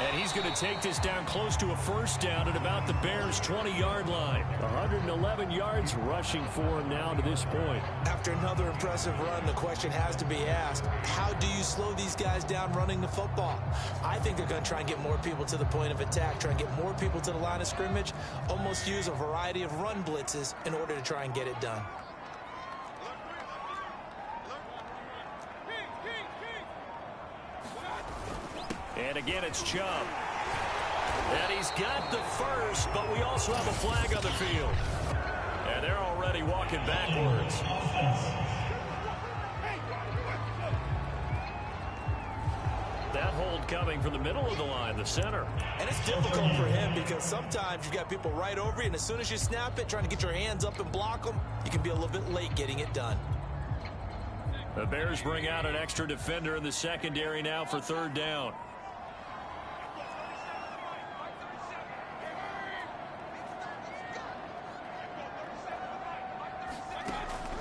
And he's going to take this down close to a first down at about the Bears' 20-yard line. 111 yards rushing for him now to this point. After another impressive run, the question has to be asked, how do you slow these guys down running the football? I think they're going to try and get more people to the point of attack, try and get more people to the line of scrimmage, almost use a variety of run blitzes in order to try and get it done. And again, it's Chubb. And he's got the first, but we also have a flag on the field. And they're already walking backwards. That hold coming from the middle of the line, the center. And it's difficult for him because sometimes you've got people right over you, and as soon as you snap it, trying to get your hands up and block them, you can be a little bit late getting it done. The Bears bring out an extra defender in the secondary now for 3rd down.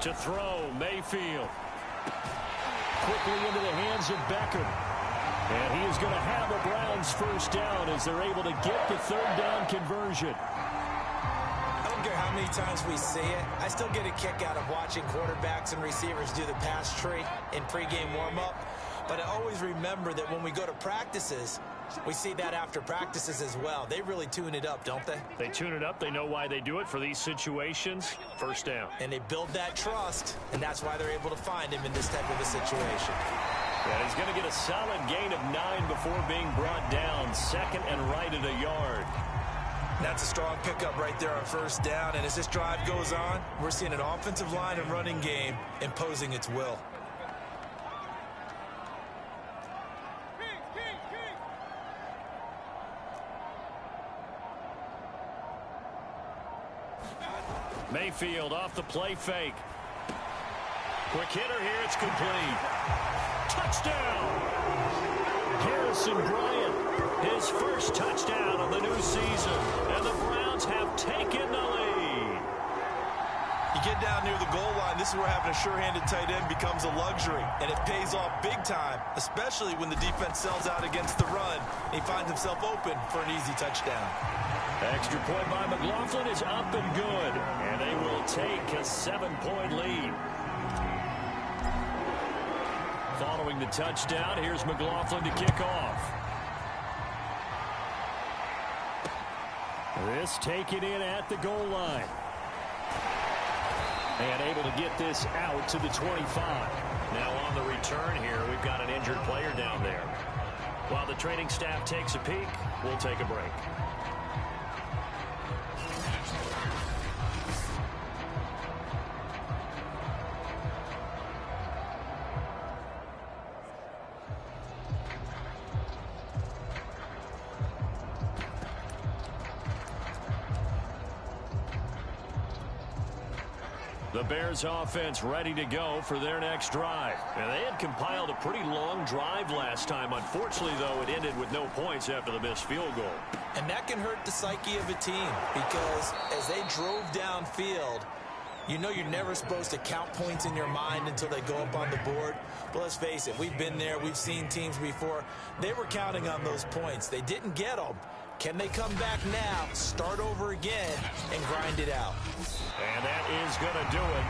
To throw, Mayfield. Quickly into the hands of Beckham. And he is going to have a Browns first down as they're able to get the 3rd down conversion. I don't care how many times we see it. I still get a kick out of watching quarterbacks and receivers do the pass tree in pregame warm-up. But I always remember that when we go to practices, we see that after practices as well. They really tune it up, don't they? They tune it up. They know why they do it for these situations. First down. And they build that trust, and that's why they're able to find him in this type of a situation. Yeah, he's going to get a solid gain of 9 before being brought down. 2nd and right at a yard. That's a strong pickup right there on first down. And as this drive goes on, we're seeing an offensive line and running game imposing its will. Mayfield off the play fake. Quick hitter here. It's complete. Touchdown. Harrison Bryant, his first touchdown of the new season. And the Browns have taken the lead. You get down near the goal line, this is where having a sure-handed tight end becomes a luxury. And it pays off big time, especially when the defense sells out against the run. And he finds himself open for an easy touchdown. Extra point by McLaughlin is up and good. And they will take a 7-point lead. Following the touchdown, here's McLaughlin to kick off. This taken in at the goal line. And able to get this out to the 25. Now on the return here, we've got an injured player down there. While the training staff takes a peek, we'll take a break. The Bears offense ready to go for their next drive. And they had compiled a pretty long drive last time. Unfortunately, though, it ended with no points after the missed field goal. And that can hurt the psyche of a team because as they drove downfield, you know you're never supposed to count points in your mind until they go up on the board. But let's face it, we've been there. We've seen teams before. They were counting on those points. They didn't get them. Can they come back now, start over again, and grind it out? And that is going to do it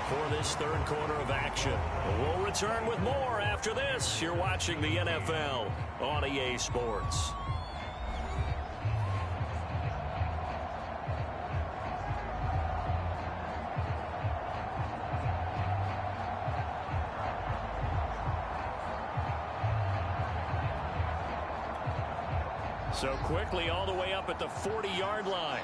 for this third quarter of action. We'll return with more after this. You're watching the NFL on EA Sports. So quickly all the way up at the 40-yard line.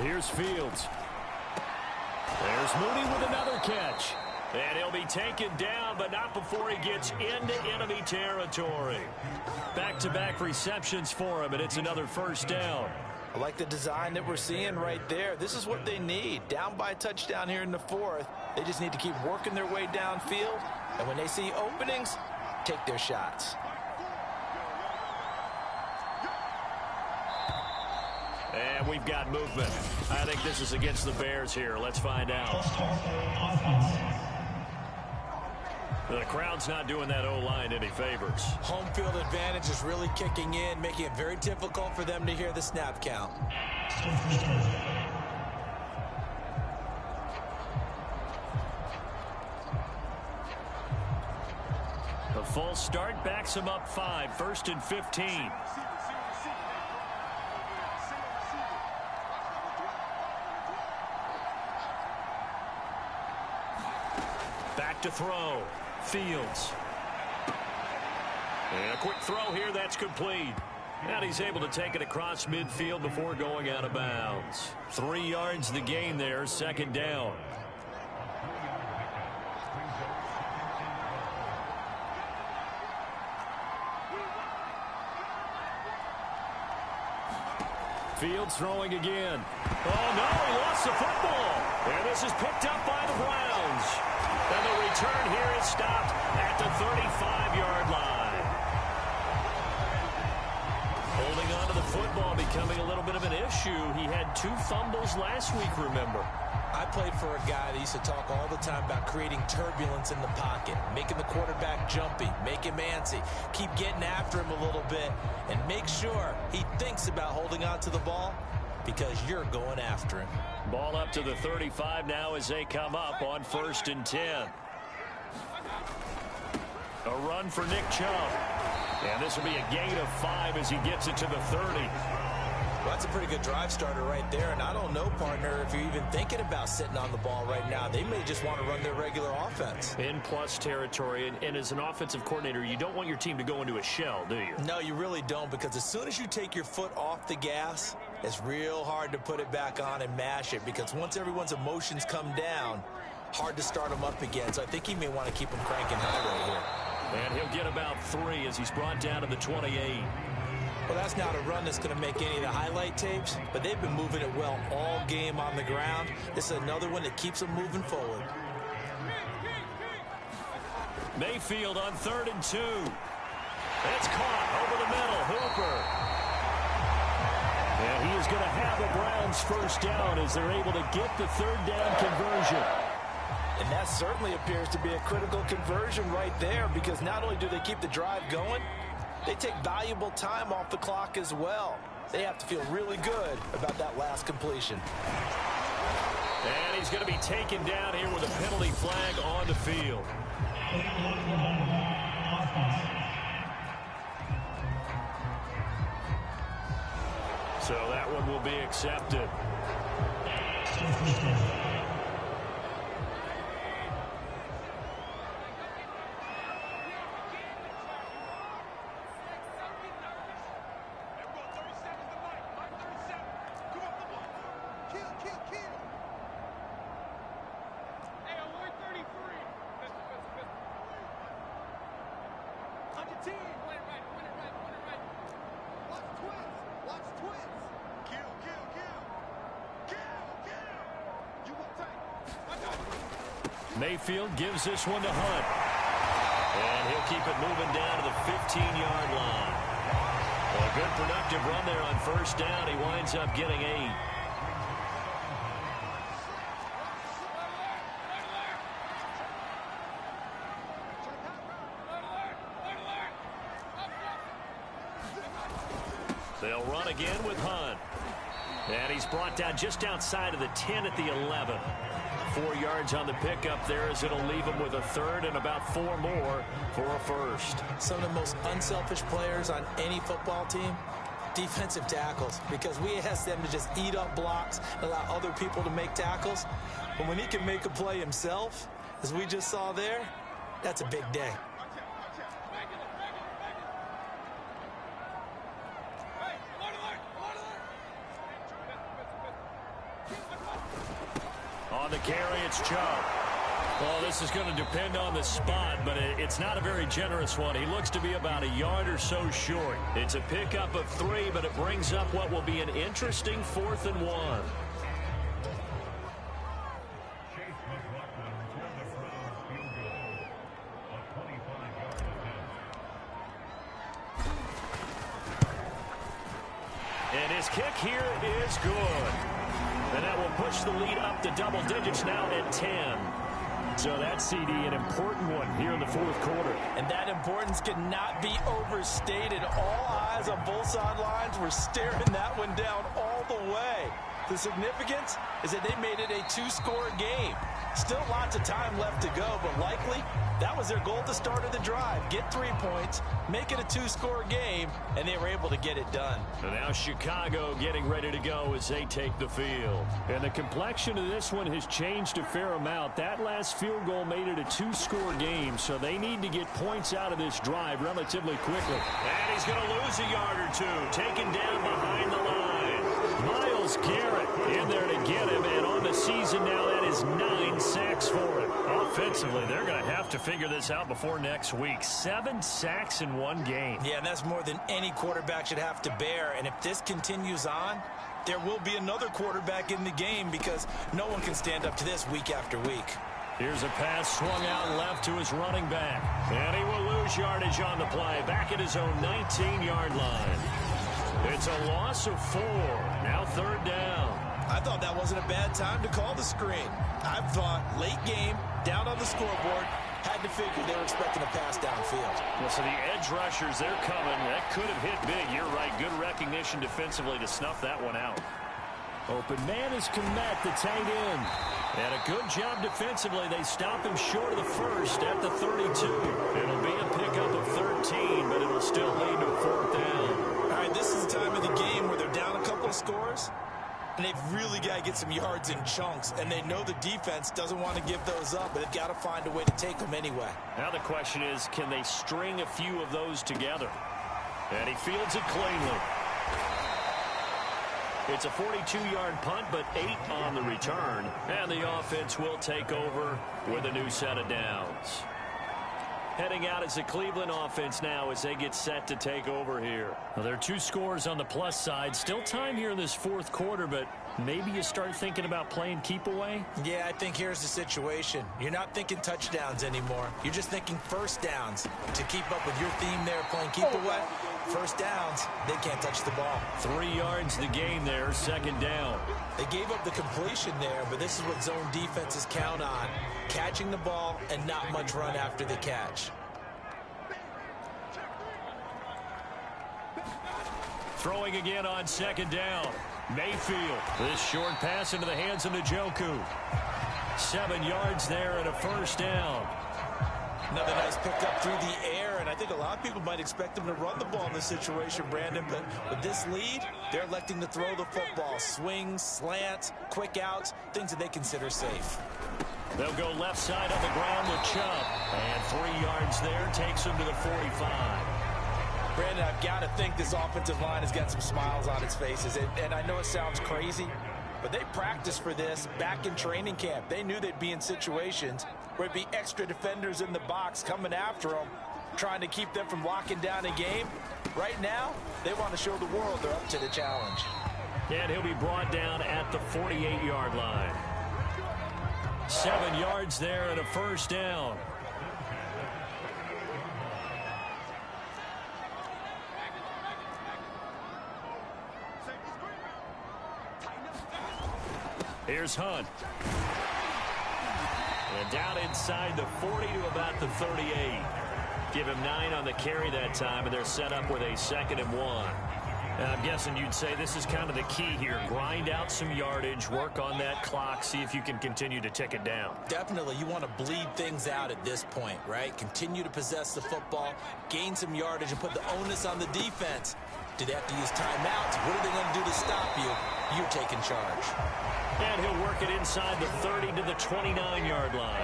Here's Fields. There's Mooney with another catch. And he'll be taken down, but not before he gets into enemy territory. Back-to-back receptions for him, and it's another first down. I like the design that we're seeing right there. This is what they need. Down by a touchdown here in the fourth. They just need to keep working their way downfield. And when they see openings, take their shots. And we've got movement. I think this is against the Bears here. Let's find out. The crowd's not doing that O-line any favors. Home field advantage is really kicking in, making it very difficult for them to hear the snap count. The false start backs him up 5, 1st and 15. Back to throw. Fields. And a quick throw here, that's complete. And he's able to take it across midfield before going out of bounds. 3 yards the gain there, 2nd down. Fields throwing again. Oh, no, he lost the football. And this is picked up by the Browns. And the return here is stopped at the 35-yard line. Holding on to the football becoming a little bit of an issue. He had 2 fumbles last week, remember. I played for a guy that used to talk all the time about creating turbulence in the pocket, making the quarterback jumpy, make him antsy, keep getting after him a little bit, and make sure he thinks about holding on to the ball because you're going after him. Ball up to the 35 now as they come up on 1st and 10. A run for Nick Chubb. And this will be a gain of 5 as he gets it to the 30. Well, that's a pretty good drive starter right there, and I don't know, partner, if you're even thinking about sitting on the ball right now. They may just want to run their regular offense. In plus territory, and as an offensive coordinator, you don't want your team to go into a shell, do you? No, you really don't, because as soon as you take your foot off the gas, it's real hard to put it back on and mash it, because once everyone's emotions come down, hard to start them up again. So I think he may want to keep them cranking high right here. And he'll get about 3 as he's brought down to the 28. Well, that's not a run that's going to make any of the highlight tapes, but they've been moving it well all game on the ground. This is another one that keeps them moving forward. Mayfield on 3rd and 2. It's caught over the middle. Hooper. And he is going to have the Browns first down as they're able to get the 3rd down conversion. And that certainly appears to be a critical conversion right there, because not only do they keep the drive going, they take valuable time off the clock as well. They have to feel really good about that last completion. And he's going to be taken down here with a penalty flag on the field. So that one will be accepted. Mayfield gives this one to Hunt. And he'll keep it moving down to the 15-yard line. A good productive run there on 1st down. He winds up getting 8. They'll run again with Hunt. And he's brought down just outside of the 10 at the 11. 4 yards on the pickup there as it'll leave him with a 3rd and about 4 more for a 1st. Some of the most unselfish players on any football team, defensive tackles, because we ask them to just eat up blocks and allow other people to make tackles. But when he can make a play himself, as we just saw there, that's a big day. On the carry, it's Chubb. Well, this is going to depend on the spot, but it's not a very generous one. He looks to be about a yard or so short. It's a pickup of 3, but it brings up what will be an interesting 4th and 1. And his kick here is good. And that will push the lead up to double digits now at 10. So that CD, an important one here in the 4th quarter. And that importance cannot be overstated. All eyes on both sidelines were staring that one down all the way. The significance is that they made it a 2-score game. Still lots of time left to go, but likely that was their goal at the start of the drive. Get 3 points, make it a 2-score game, and they were able to get it done. And now Chicago getting ready to go as they take the field. And the complexion of this one has changed a fair amount. That last field goal made it a 2-score game, so they need to get points out of this drive relatively quickly. And he's going to lose a yard or 2, taken down behind the line. Myles Garrett in there to get him, and on the season now, that is 9 sacks for him. Offensively, they're going to have to figure this out before next week. 7 sacks in 1 game. Yeah, and that's more than any quarterback should have to bear. And if this continues on, there will be another quarterback in the game because no one can stand up to this week after week. Here's a pass swung out left to his running back. And he will lose yardage on the play, back at his own 19-yard line. It's a loss of 4. Now 3rd down. I thought that wasn't a bad time to call the screen. I thought late game, down on the scoreboard, had to figure they were expecting a pass downfield. Well, so the edge rushers, they're coming. That could have hit big. You're right. Good recognition defensively to snuff that one out. Open man is Kmet, the tight end. And a good job defensively. They stop him short of the first at the 32. It'll be a pickup of 13, but it'll still lead to a 4th down. All right, this is the time of the game where they're down a couple of scores, and they've really got to get some yards in chunks, and they know the defense doesn't want to give those up, but they've got to find a way to take them anyway. Now the question is, can they string a few of those together? And he fields it cleanly. It's a 42-yard punt, but 8 on the return. And the offense will take over with a new set of downs. Heading out is the Cleveland offense now as they get set to take over here. Well, there are 2 scores on the plus side. Still time here in this 4th quarter, but maybe you start thinking about playing keep away? Yeah, I think here's the situation. You're not thinking touchdowns anymore. You're just thinking first downs. To keep up with your theme there, playing keep away, first downs, they can't touch the ball. 3 yards the game there, 2nd down. They gave up the completion there, but this is what zone defenses count on. Catching the ball and not much run after the catch. Throwing again on 2nd down. Mayfield. This short pass into the hands of Njoku. 7 yards there and a 1st down. Another nice pickup through the air, and I think a lot of people might expect them to run the ball in this situation, Brandon, but with this lead, they're electing to throw the football. Swings, slants, quick outs, things that they consider safe. They'll go left side on the ground with Chubb. And 3 yards there takes him to the 45. Brandon, I've got to think this offensive line has got some smiles on its faces, and I know it sounds crazy, but they practiced for this back in training camp. They knew they'd be in situations where it'd be extra defenders in the box coming after them, trying to keep them from locking down a game. Right now, they want to show the world they're up to the challenge. And he'll be brought down at the 48-yard line. 7 yards there and a 1st down. Here's Hunt. And down inside the 40 to about the 38. Give him 9 on the carry that time, and they're set up with a 2nd and 1. I'm guessing you'd say this is kind of the key here. Grind out some yardage, work on that clock, see if you can continue to tick it down. Definitely. You want to bleed things out at this point, right? Continue to possess the football, gain some yardage, and put the onus on the defense. Do they have to use timeouts? What are they going to do to stop you? You're taking charge. And he'll work it inside the 30 to the 29-yard line.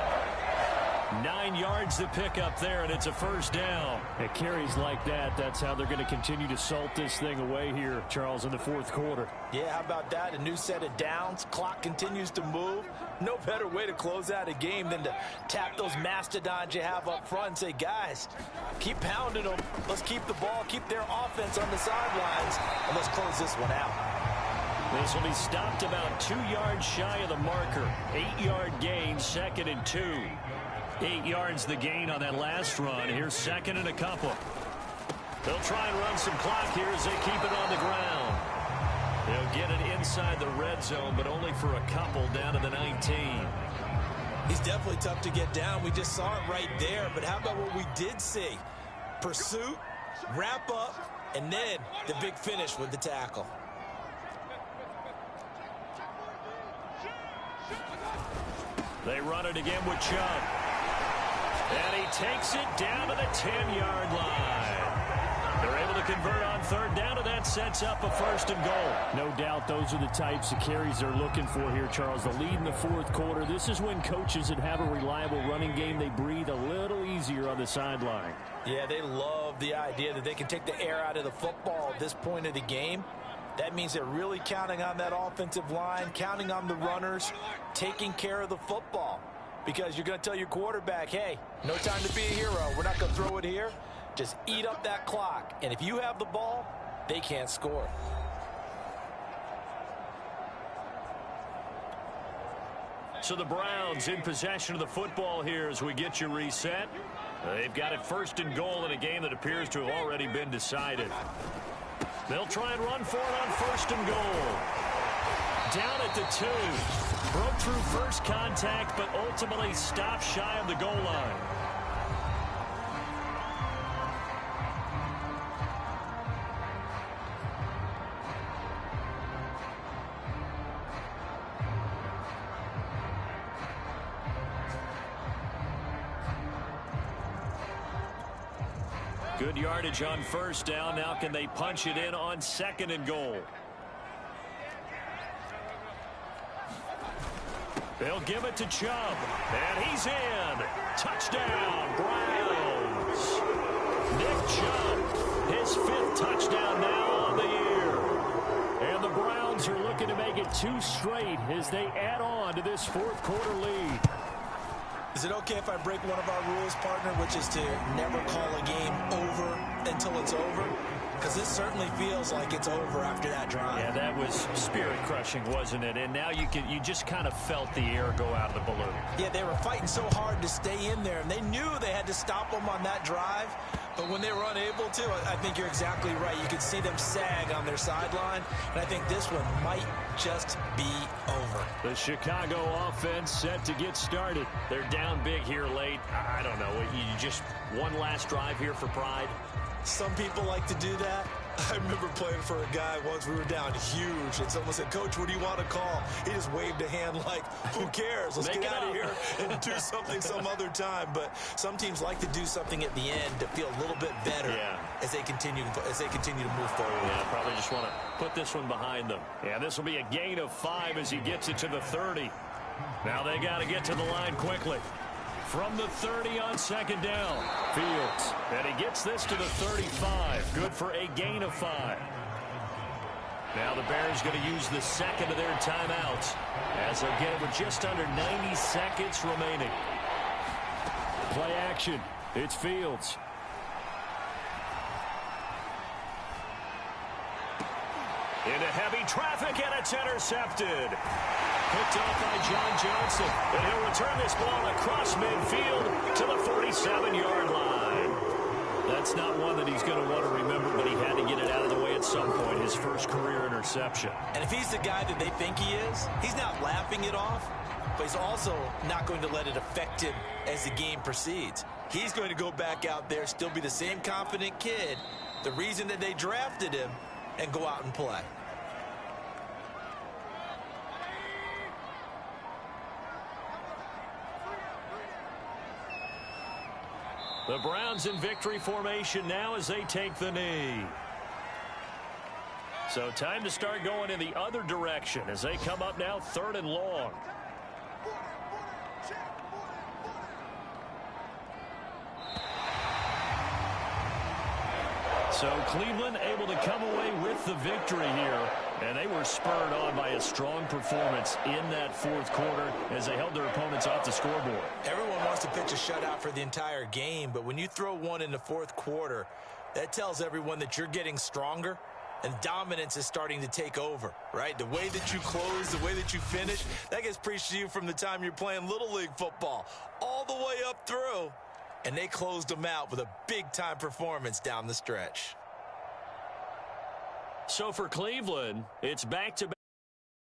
9 yards to pick up there, and it's a first down. At carries like that, that's how they're going to continue to salt this thing away here, Charles, in the fourth quarter. Yeah, how about that? A new set of downs. Clock continues to move. No better way to close out a game than to tap those mastodons you have up front and say, guys, keep pounding them. Let's keep the ball, keep their offense on the sidelines, and let's close this one out. This will be stopped about 2 yards shy of the marker. 8-yard gain, 2nd and 2. 8 yards the gain on that last run. Here's 2nd and a couple. They'll try and run some clock here as they keep it on the ground. They'll get it inside the red zone, but only for a couple down to the 19. He's definitely tough to get down. We just saw it right there. But how about what we did see? Pursuit, wrap up, and then the big finish with the tackle. They run it again with Chubb. And he takes it down to the 10-yard line. They're able to convert on 3rd down, and that sets up a 1st and goal. No doubt those are the types of carries they're looking for here, Charles. The lead in the fourth quarter. This is when coaches that have a reliable running game, they breathe a little easier on the sideline. Yeah, they love the idea that they can take the air out of the football at this point of the game. That means they're really counting on that offensive line, counting on the runners, taking care of the football. Because you're going to tell your quarterback, hey, no time to be a hero. We're not going to throw it here. Just eat up that clock. And if you have the ball, they can't score. So the Browns in possession of the football here as we get you reset. They've got it 1st and goal in a game that appears to have already been decided. They'll try and run for it on 1st and goal. Down at the 2. Broke through first contact, but ultimately stopped shy of the goal line. Good yardage on 1st down. Now can they punch it in on 2nd and goal? They'll give it to Chubb. And he's in. Touchdown, Browns. Nick Chubb, his 5th touchdown now on the year. And the Browns are looking to make it 2 straight as they add on to this fourth quarter lead. Is it okay if I break one of our rules, partner, which is to never call a game over until it's over? Because this certainly feels like it's over after that drive. Yeah, that was spirit-crushing, wasn't it? And now you just kind of felt the air go out of the balloon. Yeah, they were fighting so hard to stay in there, and they knew they had to stop them on that drive. But when they were unable to, I think you're exactly right. You could see them sag on their sideline, and I think this one might just be over. The Chicago offense set to get started. They're down big here late. I don't know. You just one last drive here for pride. Some people like to do that. I remember playing for a guy once. We were down huge, and someone said, "Coach, what do you want to call?" He just waved a hand like, "Who cares? Let's get out of here and do something some other time." But some teams like to do something at the end to feel a little bit better as they continue to move forward. Yeah, probably just want to put this one behind them. Yeah, this will be a gain of 5 as he gets it to the 30. Now they got to get to the line quickly. From the 30 on 2nd down, Fields. And he gets this to the 35. Good for a gain of 5. Now the Bears going to use the 2nd of their timeouts as they get it with just under 90 seconds remaining. Play action. It's Fields. Into heavy traffic, and it's intercepted. Picked off by John Johnson. And he'll return this ball across midfield to the 47-yard line. That's not one that he's going to want to remember, but he had to get it out of the way at some point, his first career interception. And if he's the guy that they think he is, he's not laughing it off, but he's also not going to let it affect him as the game proceeds. He's going to go back out there, still be the same confident kid, the reason that they drafted him, and go out and play. The Browns in victory formation now as they take the knee. So time to start going in the other direction as they come up now 3rd and long. So Cleveland able to come away with the victory here, and they were spurred on by a strong performance in that fourth quarter as they held their opponents off the scoreboard. Everyone wants to pitch a shutout for the entire game, but when you throw one in the fourth quarter, that tells everyone that you're getting stronger and dominance is starting to take over, right? The way that you close, the way that you finish, that gets preached to you from the time you're playing Little League football all the way up through. And they closed them out with a big-time performance down the stretch. So for Cleveland, it's back-to-back.